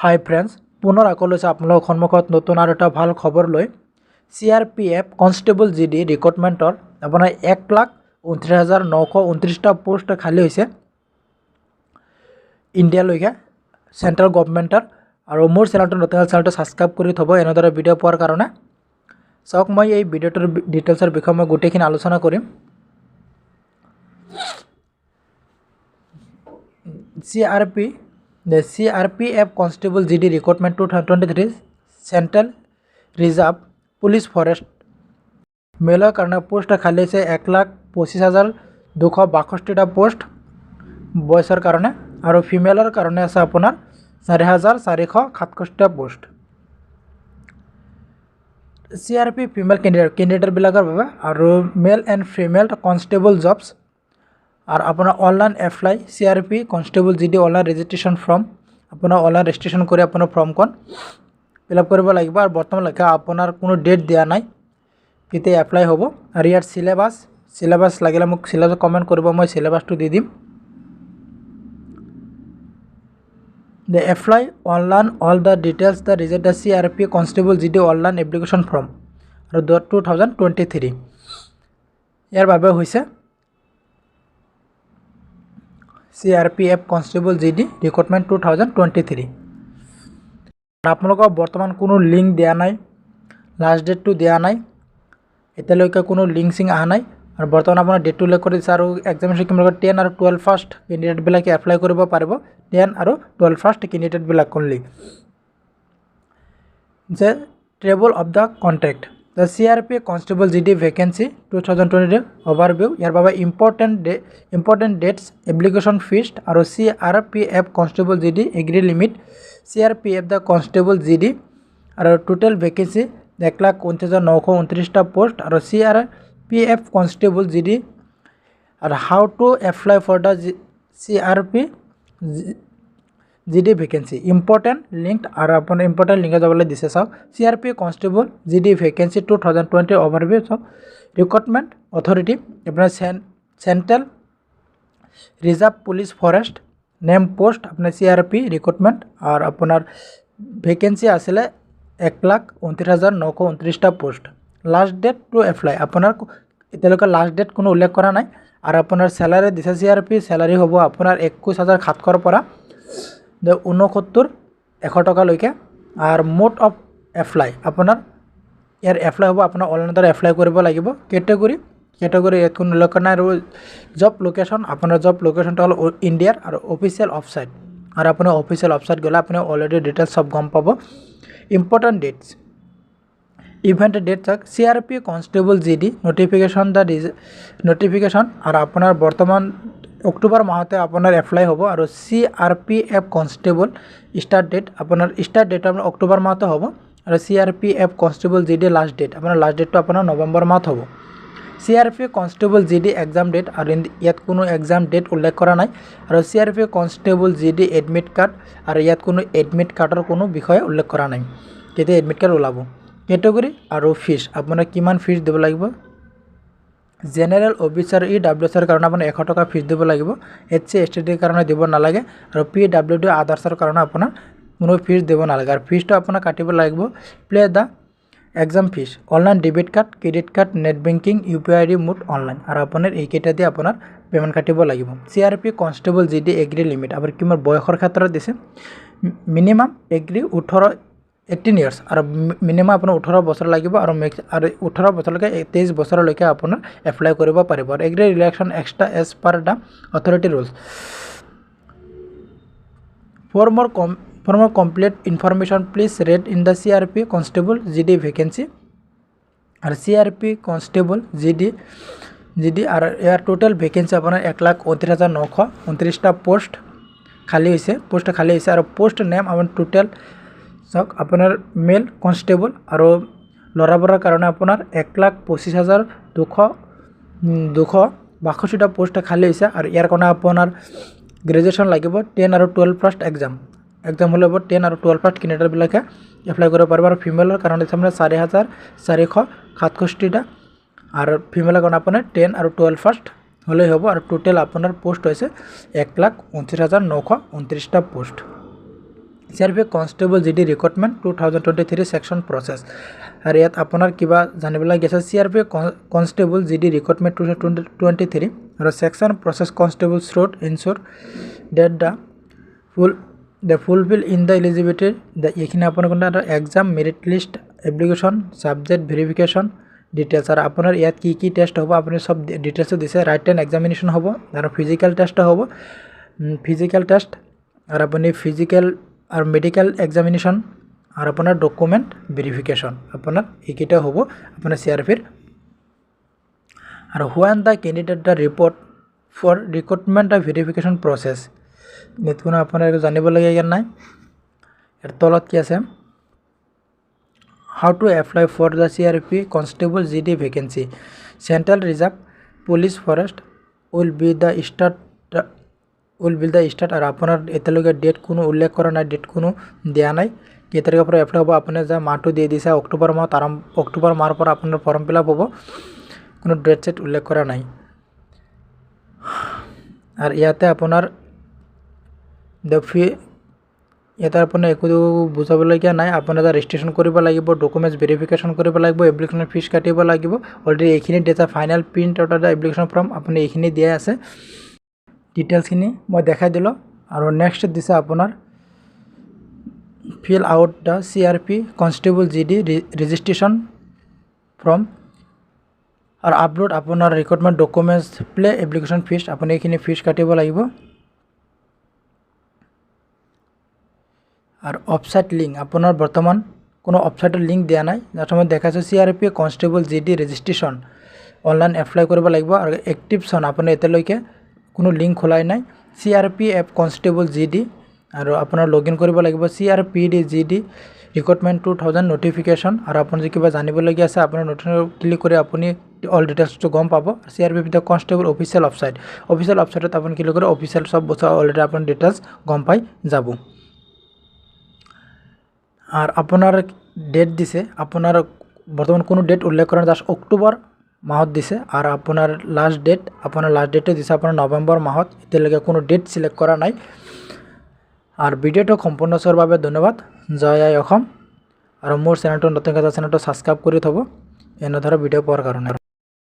হাই friends, পুনৰ আকৌ লৈছে আপোনালোকৰ সন্মুখত নতুন আৰু এটা ভাল খবৰ লৈ CRPF কনষ্টেবল GD ৰিক্ৰুটমেণ্টৰ আপোনাৰ 1,29,929টা পোষ্ট খালী হৈছে ইণ্ডিয়ালৈকে চেণ্ট্ৰেল গভৰ্ণমেণ্টৰ। আৰু মোৰ চেনেলটো নতুন চেনেলটো ছাবস্ক্ৰাইব কৰি থ'ব এনেদৰে ভিডিঅ' পোৱাৰ কাৰণে। চাওক, মই এই ভিডিঅ'টোৰ ডিটেইলছৰ বিষয়ে মই গোটেইখিনি আলোচনা কৰিম। The CRPF Constable GD Recruitment 2023 Central Reserve Police Forest মেলৰ কাৰণে পোষ্ট খালী হৈছে 1,25,262টা পোষ্ট বয়সৰ কাৰণে, আৰু ফিমেলৰ কাৰণে আছে আপোনাৰ 4,467টা পোষ্ট। CRPF ফিমেল কেণ্ডিডেটবিলাকৰ বাবে আৰু মেল এণ্ড ফিমেল কনষ্টেবল জবছ। আৰু আপোনাৰ online apply CRP constable GD online registration form আপোনাৰ অনলাইন ৰেজিষ্ট্ৰেশ্যন কৰি আপোনাৰ ফৰ্মখন ফিল আপ কৰিব লাগিব। আৰু বৰ্তমানলৈকে আপোনাৰ কোনো ডেট দিয়া নাই কেতিয়া এপ্লাই হ'ব। আৰু ইয়াৰ চিলেবাছ লাগিলে মোক চিলেবাছ কমেণ্ট কৰিব, মই চিলেবাছটো দি দিম। The apply online all the details the result the CRP Constable GD online application form আৰু 2023 ইয়াৰ বাবে হৈছে CRPF Constable GD Recruitment 2023। আপোনালোকক বৰ্তমান কোনো লিংক দিয়া নাই, লাষ্ট ডেটটো দিয়া নাই, এতিয়ালৈকে কোনো লিংক অহা নাই। আৰু বৰ্তমান আপোনাৰ ডেটটো উল্লেখ কৰি দিছে। আৰু এক্সামিনেশ্যন কিমান 10 আৰু 12 ফাৰ্ষ্ট কেণ্ডিডেটবিলাকে এপ্লাই কৰিব পাৰিব, 10 আৰু 12 ফাৰ্ষ্ট কেণ্ডিডেটবিলাক অনলি। যে table of the content the CRP constable GD vacancy 2023 overview. ইয়াৰ বাবে ইম্পৰ্টেণ্ট ডেটছ, এপ্লিকেশ্যন ফিজ আৰু CRPF কনষ্টেবল GD এগ্ৰি limit CRPF the constable GD আৰু টোটেল ভেকেঞ্চি 1,29,929টা পোষ্ট আৰু CRPF কনষ্টেবল GD আৰু how to apply for the CRP GD vacancy important link. আৰু আপোনাৰ ইম্পৰ্টেণ্ট লিংকত যাবলৈ দিছে। চাওক, CRP constable GD vacancy 2020 overview. চাওক, ৰিক্ৰুটমেণ্ট অথৰিটি আপোনাৰ central reserve police forest name post আপোনাৰ CRP ৰিক্ৰুটমেণ্ট। আৰু আপোনাৰ ভেকেঞ্চি আছিলে 1,29,929টা post. Last date to apply আপোনাৰ এতিয়ালৈকে লাষ্ট ডেট কোনো উল্লেখ কৰা নাই। আৰু আপোনাৰ চেলাৰী দিছে CRP চেলাৰী হ'ব আপোনাৰ 21,700ৰ পৰা 69,100 টকালৈকে। আৰু মোড অফ এপ্লাই আপোনাৰ ইয়াৰ এপ্লাই হ'ব আপোনাৰ অনলাইনৰ দ্বাৰা এপ্লাই কৰিব লাগিব। কেটেগৰী ইয়াত কোনো উল্লেখ কৰা নাই। আৰু জব লোকেশ্যন আপোনাৰ জব লোকেশ্যনটো হ'ল ইণ্ডিয়াৰ আৰু অফিচিয়েল ৱেবছাইট। আৰু আপোনাৰ অফিচিয়েল ৱেবছাইট গ'লে আপুনি অলৰেডি ডিটেইলছ চব গম পাব। ইম্পৰ্টেণ্ট ডেটছ, ইভেণ্ট ডেট চাওক, CRP কনষ্টেবল GD নটিফিকেশ্যন আৰু আপোনাৰ বৰ্তমান অক্টোবৰ মাহতে আপোনাৰ এপ্লাই হ'ব। আৰু CRPF কনষ্টেবল ষ্টাৰ্ট ডেট আপোনাৰ আপোনাৰ অক্টোবৰ মাহতে হ'ব। আৰু CRPF constable GD last date আপোনাৰ লাষ্ট ডেটটো আপোনাৰ নৱেম্বৰ মাহত হ'ব। CRP constable GD exam date আৰু ইয়াত কোনো এক্সাম ডেট উল্লেখ কৰা নাই। আৰু CRP constable GD admit card আৰু ইয়াত কোনো এডমিট কাৰ্ডৰ কোনো বিষয়ে উল্লেখ কৰা নাই কেতিয়া এডমিট কাৰ্ড ওলাব। কেটেগৰী আৰু ফিজ আপোনাৰ কিমান ফিজ দিব লাগিব। জেনেৰেল OBC আৰু EWSৰ কাৰণে আপোনাৰ 100 টকা ফিজ দিব লাগিব। SC STৰ কাৰণে দিব নালাগে। আৰু PWD আদাৰ্ছৰ কাৰণে আপোনাৰ কোনো ফিজ দিব নালাগে। আৰু ফিজটো আপোনাৰ কাটিব লাগিব pay the exam fees, online debit card, credit card, net banking, UPI ID mode online. আৰু আপোনাৰ এইকেইটা দি আপোনাৰ পে'মেণ্ট কাটিব লাগিব। CRP কনষ্টেবল GD এগ্ৰি লিমিট আপোনাৰ কিমান বয়সৰ ক্ষেত্ৰত দিছে। মিনিমাম এগ্ৰি 18 ইয়াৰ্ছ আৰু মিনিমাম আপোনাৰ 18 বছৰ লাগিব। আৰু 18 বছৰলৈকে 23 বছৰলৈকে আপোনাৰ এপ্লাই কৰিব পাৰিব। আৰু এগ্ৰি relaxation extra age per the authority rules. For more complete information please read in the CRP Constable GD vacancy আৰু CRP Constable GD আৰু ইয়াৰ টোটেল ভেকেঞ্চি আপোনাৰ 1,29,929টা পোষ্ট খালী হৈছে আৰু পোষ্ট নেম আপোনাৰ টোটেল চাওক, আপোনাৰ মেল কনষ্টেবল আৰু ল'ৰাবোৰৰ কাৰণে আপোনাৰ 1,25,262টা পোষ্ট খালী হৈছে। আৰু ইয়াৰ কাৰণে আপোনাৰ গ্ৰেজুৱেশ্যন লাগিব 10 আৰু 12 ফাৰ্ষ্ট এক্সাম হ'লে 10 আৰু 12 ফাৰ্ষ্ট কেণ্ডিডেটবিলাকে এপ্লাই কৰিব পাৰিব। আৰু ফিমেলৰ কাৰণে আপোনাৰ 4,467টা আৰু ফিমেলৰ কাৰণে আপোনাৰ 10 আৰু 12 ফাৰ্ষ্ট হ'লেই হ'ব। আৰু টোটেল আপোনাৰ পোষ্ট হৈছে 1,29,929টা post. CRPF constable GD recruitment 2023 section process আৰু ইয়াত আপোনাৰ কিবা জানিবলৈ আছে CRPF কনষ্টেবল GD ৰিক্ৰুটমেণ্ট 2023 আৰু section process constable should ensure that the fulfill in the eligibility এখানে আপনার কোনটা exam merit list application subject verification details আর আপনার ইয়াত কি টেস্ট হবো আপনি সব ডিটেলস দিছে রাইট এন্ড এক্সামিনেশন হবো আর ফিজিক্যাল টেস্ট হবো ফিজিক্যাল টেস্ট আর আপনি ফিজিক্যাল আর মেডিকেল এক্সামিনেশন আর আপনার ডকুমেন্ট ভেরিফিকেশন আপনার এইটা হবো আপনার CRPF আর when the candidate the report for recruitment আর ভেরিফিকেশন প্রসেস নেটগুলো আপনারা জানিব লাগে ইয়ার নাই এর তলত কি আছে how to apply for the CRPF constable GD vacancy central reserve police forest will be the start আর আপনার এতলৈকে ডেট কোনো উল্লেখ করা নাই ডেট কোনো দেয়া নাই কি তারিখের পর অ্যাপ্লাই হবো আপনার যা মাহটো দিয়ে দিছে অক্টোবর মাহ অক্টোবর মাহর পর আপনার ফর্ম ফিল আপ হবো কোনো ডেট সেট উল্লেখ করা নাই আর ইয়াতে আপনার ইয়াতে আপোনাৰ একো বুজাবলগীয়া নাই আপোনাৰ ৰেজিষ্ট্ৰেশ্যন কৰিব লাগিব ডকুমেণ্টছ ভেৰিফিকেশ্যন কৰিব লাগিব এপ্লিকেশ্যনৰ ফিজ কাটিব লাগিব অলৰেডি এইখিনি data final print out of application form আপুনি এইখিনি দিয়া আছে ডিটেইলছখিনি মই দেখাই দিলোঁ আৰু নেক্সট দিছে আপোনাৰ fill out the CRPF constable GD registration form আৰু আপলোড আপোনাৰ recruitment documents play application fees আপুনি এইখিনি ফিজ কাটিব লাগিব আর ওয়েবসাইট লিঙ্ক আপনার বর্তমান কোনো ওয়েবসাইটের লিঙ্ক দেওয়া নাই যার সময় দেখা যাচ্ছে CRPF constable GD registration online apply করব লাগিব আর এক্টিভ সন আপনার এতলৈকে কোনো লিঙ্ক খোলাই নাই CRPF কনষ্টেবল GD আর আপনার লগ ইন করব লাগিব CRPD GD রিক্রুটমেন্ট 2000 নোটিফিকেশন আর আপনার যে কিবা জানিবলগীয়া আছে আপনার নোটিফিকেশন ক্লিক করে আপনি অল ডিটেলসটো গম পাব CRPF দ্য কনষ্টেবল অফিসিয়াল ওয়েবসাইটত আপনি ক্লিক করে অফিসিয়াল সব বস্তু অলরেডি আপনার ডিটেলস গম পাই যাব আর আপনার ডেট দিছে আপনার বর্তমান কোনো ডেট উল্লেখ করেন জাস্ট অক্টোবর মাহত দিছে আর আপনার লাস্ট ডেটে দিছে আপনার নভেম্বর মাহত এতিয়ালৈকে কোনো ডেট সিলেক্ট করা নাই আর ভিডিওটো সম্পূর্ণ চোৱাৰ বাবে ধন্যবাদ জয় আই অসম আৰ মোৰ চ্যানেলটো নতুন কথা চ্যানেলটো সাবস্ক্ৰাইব কৰে থব এনেধৰণৰ ভিডিও পোৱাৰ কাৰণে।